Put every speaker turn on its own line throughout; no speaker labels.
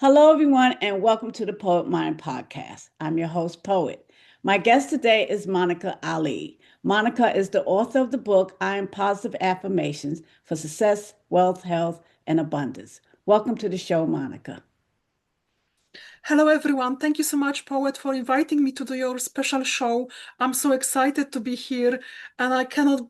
Hello, everyone, and welcome to the Poet Mind Podcast. I'm your host, Poet. My guest today is Monika Ali. Monika is the author of the book, I Am Positive Affirmations for Success, Wealth, Health, and Abundance. Welcome to the show, Monika.
Hello, everyone. Thank you so much, Poet, for inviting me to your special show. I'm so excited to be here, and I cannot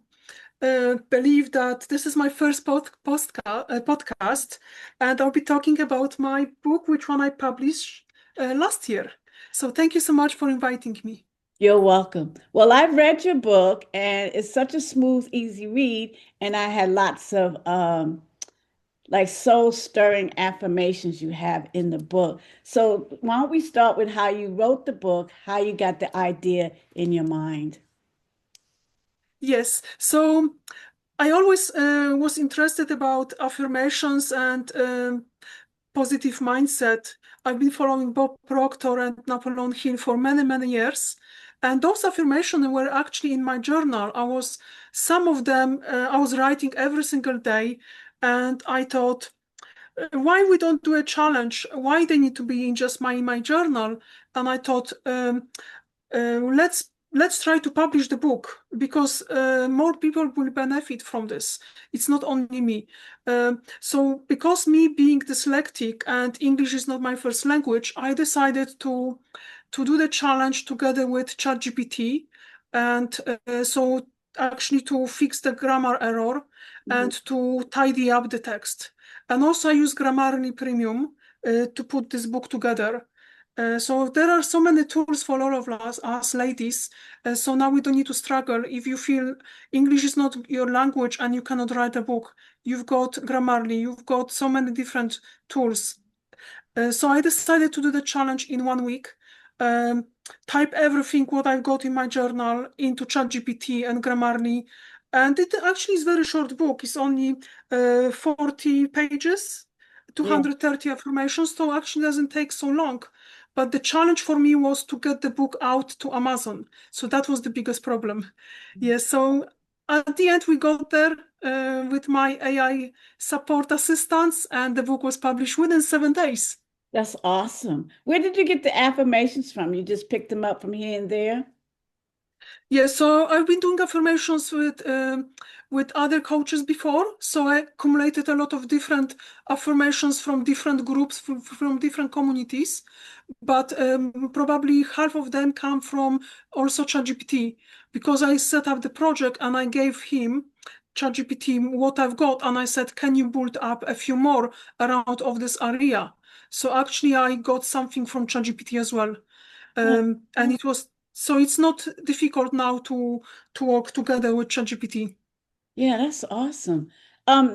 believe that this is my first podcast, and I'll be talking about my book, which one I published last year. So thank you so much for inviting me.
You're welcome. Well, I've read your book, and it's such a smooth, easy read, and I had lots of like soul stirring affirmations you have in the book. So, why don't we start with how you wrote the book, how you got the idea in your mind?
Yes, so I always was interested about affirmations and positive mindset. I've been following Bob Proctor and Napoleon Hill for many, many years. And those affirmations were actually in my journal. Some of them, I was writing every single day. And I thought, why we don't do a challenge? Why they need to be in just my journal? And I thought, let's try to publish the book because more people will benefit from this. It's not only me. So because me being dyslexic and English is not my first language, I decided to do the challenge together with ChatGPT, and so actually to fix the grammar error
Mhm.
and to tidy up the text. And also I use Grammarly Premium to put this book together. So there are so many tools for all of us ladies. So now we don't need to struggle. If you feel English is not your language and you cannot write a book, you've got Grammarly, you've got so many different tools. So I decided to do the challenge in 1 week. Um, Type everything what I've got in my journal into ChatGPT and Grammarly. And it actually is a very short book. It's only 40 pages,
Yeah,
230 affirmations, so actually doesn't take so long. But the challenge for me was to get the book out to Amazon. So that was the biggest problem. Yes, so at the end we got there with my AI support assistance, and the book was published within 7 days.
that's awesome. Where did you get the affirmations from? You just picked them up from here and there?
Yeah, so I've been doing affirmations with other coaches before. So I accumulated a lot of different affirmations from different groups, from different communities. But probably half of them come from also ChatGPT, because I set up the project and I gave him ChatGPT what I've got, and I said, "Can you build up a few more around of this area?" So actually, I got something from ChatGPT as well. And it was so it's not difficult now to work together with ChatGPT.
Yeah, that's awesome.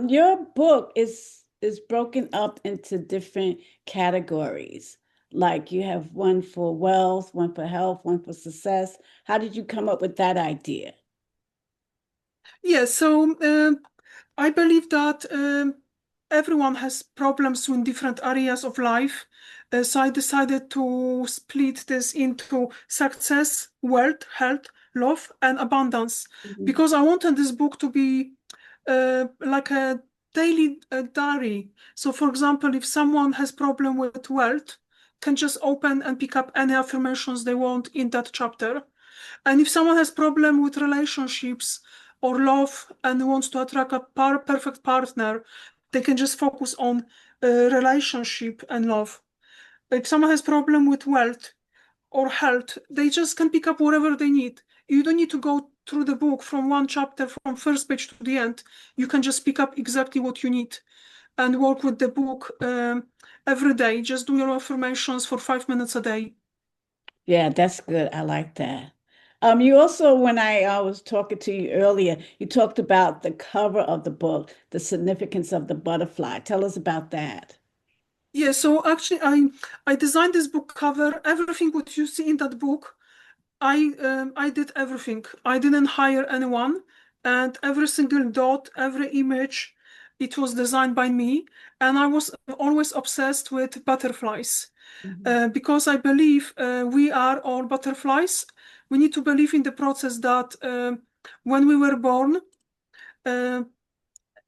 Your book is broken up into different categories. Like you have one for wealth, one for health, one for success. How did you come up with that idea?
Yeah, so I believe that everyone has problems in different areas of life. So I decided to split this into success, wealth, health, love, and abundance,
Mhm.
because I wanted this book to be like a daily diary. So, for example, if someone has problem with wealth, can just open and pick up any affirmations they want in that chapter. And if someone has problem with relationships or love and wants to attract a perfect partner, they can just focus on relationship and love. If someone has problem with wealth or health, they just can pick up whatever they need. You don't need to go through the book from one chapter, from first page to the end. You can just pick up exactly what you need and work with the book every day. Just do your affirmations for 5 minutes a day.
Yeah, that's good. I like that. You also, when I was talking to you earlier, you talked about the cover of the book, the significance of the butterfly. Tell us about that.
Yeah, so actually, I designed this book cover. Everything what you see in that book, I did everything. I didn't hire anyone, and every single dot, every image, it was designed by me. And I was always obsessed with butterflies
Mhm.
because I believe we are all butterflies. We need to believe in the process that when we were born, uh,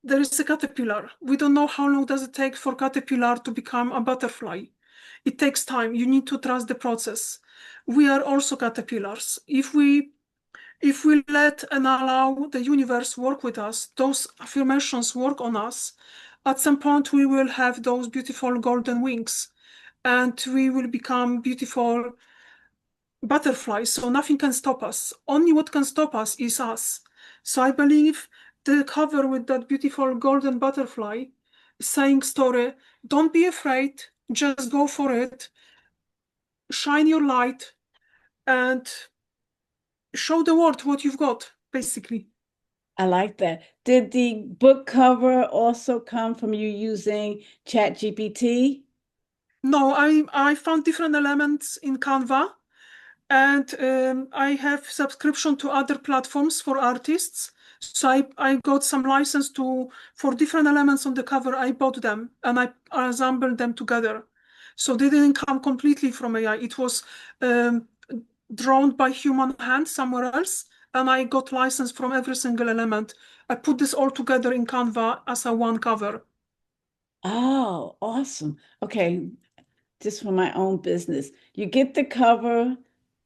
there is a caterpillar. We don't know how long does it take for caterpillar to become a butterfly. It takes time. You need to trust the process. We are also caterpillars. If we let and allow the universe work with us, those affirmations work on us, at some point we will have those beautiful golden wings and we will become beautiful butterflies. So nothing can stop us. Only what can stop us is us. So I believe the cover with that beautiful golden butterfly saying story, don't be afraid, just go for it, shine your light and show the world what you've got, basically.
I like that. Did the book cover also come from you using ChatGPT?
No, I found different elements in Canva, and I have subscription to other platforms for artists. So I got some license to for different elements on the cover. I bought them and I assembled them together. So they didn't come completely from AI. It was um, drawn by human hand somewhere else, and I got license from every single element. I put this all together in Canva as a one cover.
Oh, awesome. Okay, just for my own business. You get the cover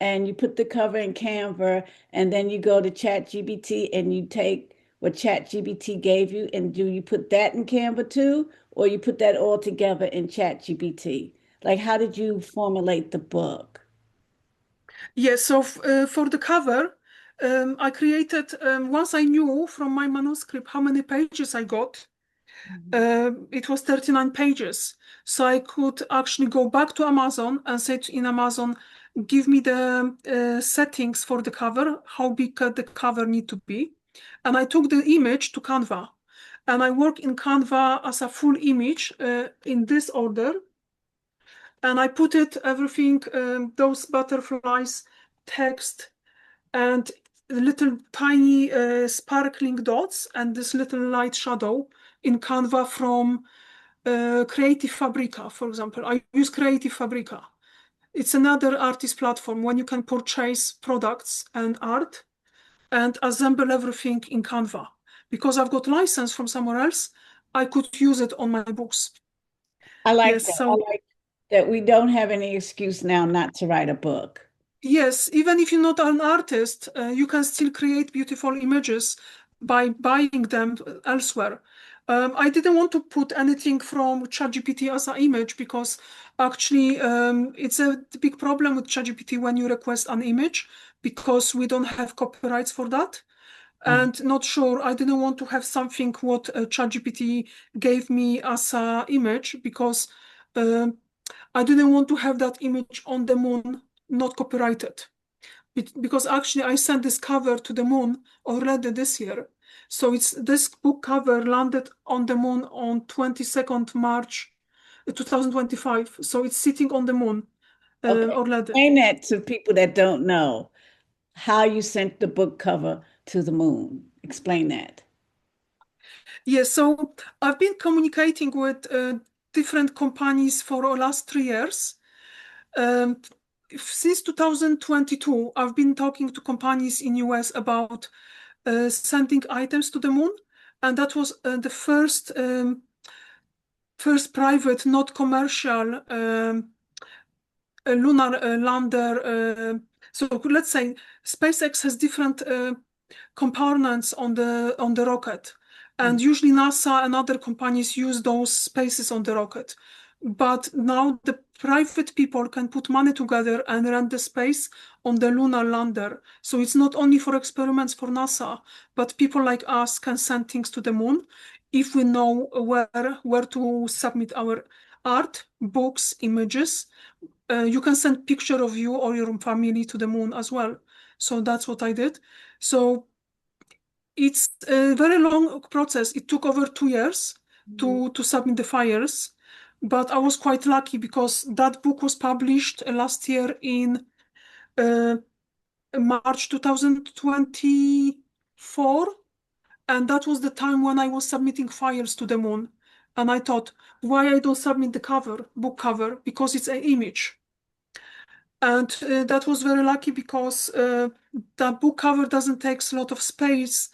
and you put the cover in Canva, and then you go to ChatGPT and you take what ChatGPT gave you, and do you put that in Canva too, or you put that all together in ChatGPT? Like, how did you formulate the book?
Yes, so for the cover, I created, once I knew from my manuscript how many pages I got,
Mhm.
it was 39 pages. So I could actually go back to Amazon and say in Amazon, give me the settings for the cover, how big the cover need to be. And I took the image to Canva. And I work in Canva as a full image in this order. And I put it everything, those butterflies, text, and little tiny sparkling dots and this little light shadow in Canva from Creative Fabrica, for example. I use Creative Fabrica. It's another artist platform when you can purchase products and art and assemble everything in Canva. Because I've got license from somewhere else, I could use it on my books.
I like
Yes,
that. I
so
like that we don't have any excuse now not to write a book.
yes, even if you're not an artist, you can still create beautiful images by buying them elsewhere. I didn't want to put anything from ChatGPT as an image because actually it's a big problem with ChatGPT when you request an image because we don't have copyrights for that.
Uh,
And not sure, I didn't want to have something what ChatGPT gave me as an image because um I didn't want to have that image on the moon not copyrighted. Because actually I sent this cover to the moon already this year. So it's this book cover landed on the moon on 22nd March 2025. So it's sitting on the moon
okay.
already.
Explain that to people that don't know how you sent the book cover to the moon. Explain that.
Yes, so I've been communicating with different companies for the last 3 years. Um, since 2022, I've been talking to companies in US about sending items to the moon, and that was the first private, not commercial lunar lander. So let's say SpaceX has different components on the rocket, and usually NASA and other companies use those spaces on the rocket. But now the private people can put money together and rent the space on the lunar lander. So it's not only for experiments for NASA, but people like us can send things to the moon if we know where to submit our art, books, images. You can send picture of you or your family to the moon as well. So that's what I did. So it's a very long process. It took over 2 years
Mhm.
to submit the files, but I was quite lucky because that book was published last year in uh, March 2024, and that was the time when I was submitting files to the moon. And I thought, why I don't submit the book cover, because it's an image. And that was very lucky because the book cover doesn't take a lot of space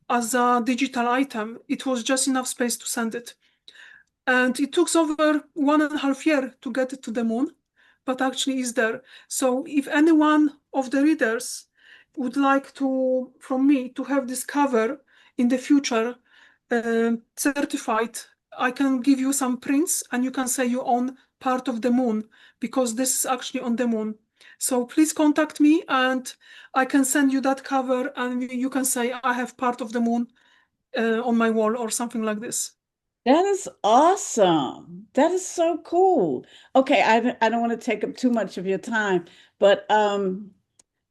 as a digital item. It was just enough space to send it. And it took over 1.5 years to get it to the moon, but actually is there. So if any one of the readers would like to, from me, to have this cover in the future certified, I can give you some prints and you can say you own part of the moon because this is actually on the moon. So please contact me and I can send you that cover and you can say I have part of the moon on my wall or something like this.
That is awesome. That is so cool. Okay, I don't want to take up too much of your time, but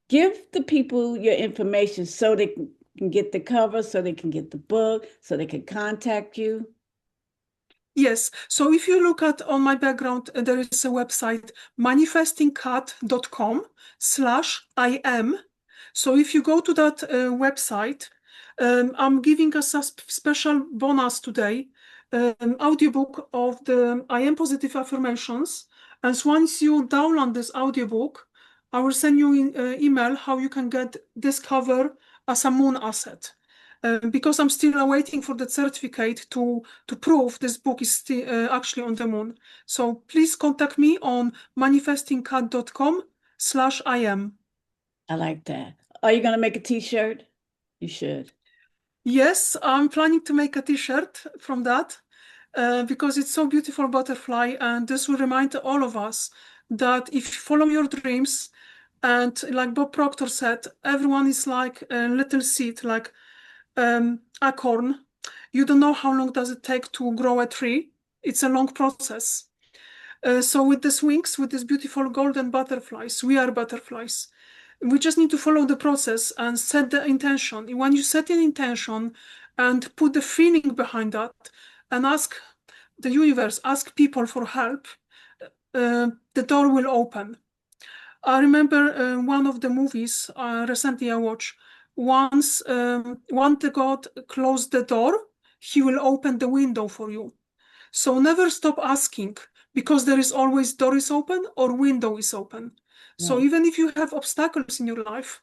give the people your information so they can get the cover, so they can get the book, so they can contact you.
Yes. So if you look at on my background, there is a website, manifestingcat.com/IM. So if you go to that website, I'm giving us a special bonus today, audiobook of the I Am Positive Affirmations. And so once you download this audiobook, I will send you an email how you can get this cover as a moon asset. Because I'm still waiting for the certificate to prove this book is still actually on the moon. So please contact me on manifestingcat.com/IM.
I like that. Are you going to make a t-shirt? You should.
Yes, I'm planning to make a t-shirt from that because it's so beautiful butterfly, and this will remind all of us that if you follow your dreams, and like Bob Proctor said, everyone is like a little seed, like acorn. You don't know how long does it take to grow a tree. It's a long process. So with these wings, with these beautiful golden butterflies, we are butterflies. We just need to follow the process and set the intention. When you set an intention and put the feeling behind that and ask the universe, ask people for help, the door will open. I remember one of the movies recently I watched. Once, once the God closed the door, he will open the window for you. So never stop asking because there is always door is open or window is open. So
Right.
even if you have obstacles in your life,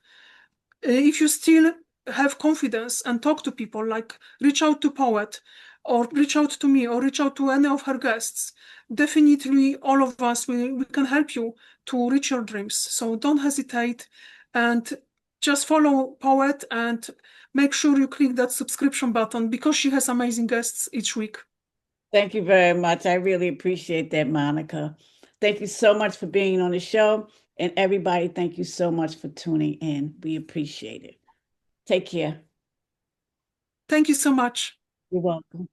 if you still have confidence and talk to people, like reach out to Poet or reach out to me or reach out to any of her guests, definitely all of us, we can help you to reach your dreams. So don't hesitate and just follow Poet and make sure you click that subscription button because she has amazing guests each week.
Thank you very much. I really appreciate that, Monica. Thank you so much for being on the show. And everybody, thank you so much for tuning in. We appreciate it. Take care.
Thank you so much.
You're welcome.